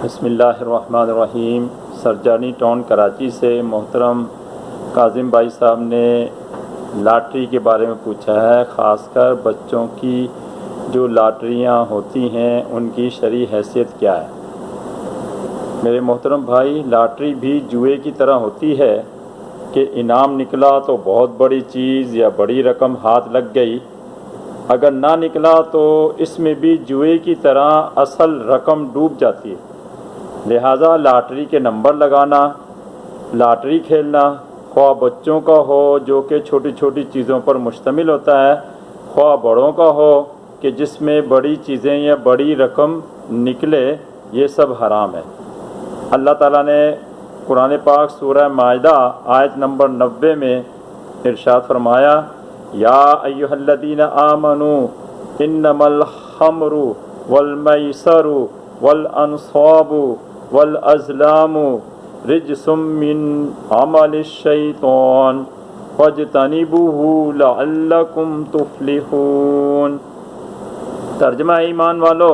بسم اللہ الرحمن الرحیم۔ سرجانی ٹاؤن کراچی سے محترم کاظم بھائی صاحب نے لاٹری کے بارے میں پوچھا ہے، خاص کر بچوں کی جو لاٹریاں ہوتی ہیں ان کی شرعی حیثیت کیا ہے۔ میرے محترم بھائی، لاٹری بھی جوئے کی طرح ہوتی ہے کہ انعام نکلا تو بہت بڑی چیز یا بڑی رقم ہاتھ لگ گئی، اگر نہ نکلا تو اس میں بھی جوئے کی طرح اصل رقم ڈوب جاتی ہے۔ لہٰذا لاٹری کے نمبر لگانا، لاٹری کھیلنا، خواہ بچوں کا ہو جو کہ چھوٹی چھوٹی چیزوں پر مشتمل ہوتا ہے، خواہ بڑوں کا ہو کہ جس میں بڑی چیزیں یا بڑی رقم نکلے، یہ سب حرام ہے۔ اللہ تعالیٰ نے قرآن پاک سورہ مائدہ آیت نمبر 90 میں ارشاد فرمایا، یا ایھا الذین آمنوا انما الخمر والمیسر والانصاب والازلام رجس من عمل الشیطان فاجتنبوہ لعلکم تفلحون۔ ترجمہ ایمان والو،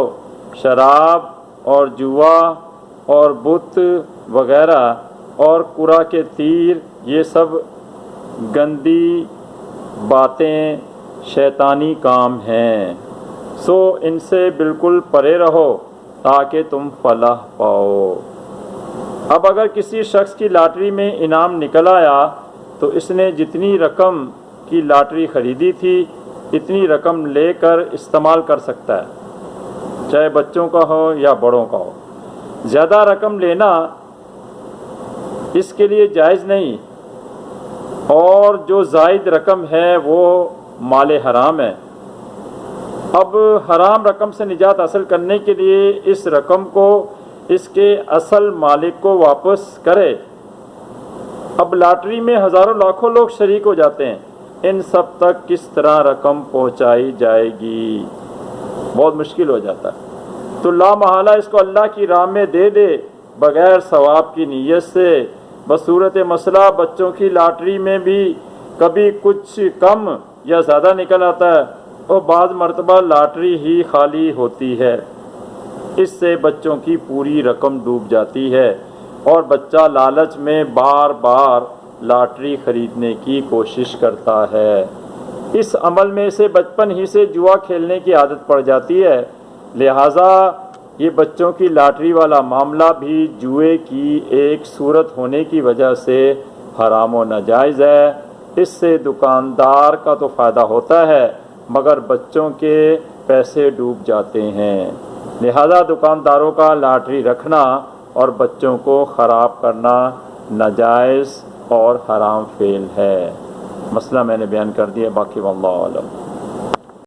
شراب اور جوا اور بت وغیرہ اور قرا کے تیر، یہ سب گندی باتیں شیطانی کام ہیں، سو ان سے بالکل پرے رہو تاکہ تم فلاح پاؤ۔ اب اگر کسی شخص کی لاٹری میں انعام نکل آیا تو اس نے جتنی رقم کی لاٹری خریدی تھی اتنی رقم لے کر استعمال کر سکتا ہے، چاہے بچوں کا ہو یا بڑوں کا ہو۔ زیادہ رقم لینا اس کے لیے جائز نہیں، اور جو زائد رقم ہے وہ مال حرام ہے۔ اب حرام رقم سے نجات حاصل کرنے کے لیے اس رقم کو اس کے اصل مالک کو واپس کرے۔ اب لاٹری میں ہزاروں لاکھوں لوگ شریک ہو جاتے ہیں، ان سب تک کس طرح رقم پہنچائی جائے گی؟ بہت مشکل ہو جاتا ہے۔ تو لا محالہ اس کو اللہ کی راہ میں دے دے بغیر ثواب کی نیت سے۔ بصورت مسئلہ بچوں کی لاٹری میں بھی کبھی کچھ کم یا زیادہ نکل آتا ہے، اور بعض مرتبہ لاٹری ہی خالی ہوتی ہے، اس سے بچوں کی پوری رقم ڈوب جاتی ہے اور بچہ لالچ میں بار بار لاٹری خریدنے کی کوشش کرتا ہے۔ اس عمل میں سے بچپن ہی سے جوا کھیلنے کی عادت پڑ جاتی ہے، لہٰذا یہ بچوں کی لاٹری والا معاملہ بھی جوئے کی ایک صورت ہونے کی وجہ سے حرام و ناجائز ہے۔ اس سے دکاندار کا تو فائدہ ہوتا ہے مگر بچوں کے پیسے ڈوب جاتے ہیں، لہذا دکانداروں کا لاٹری رکھنا اور بچوں کو خراب کرنا ناجائز اور حرام فعل ہے۔ مسئلہ میں نے بیان کر دیا، باقی واللہ اعلم۔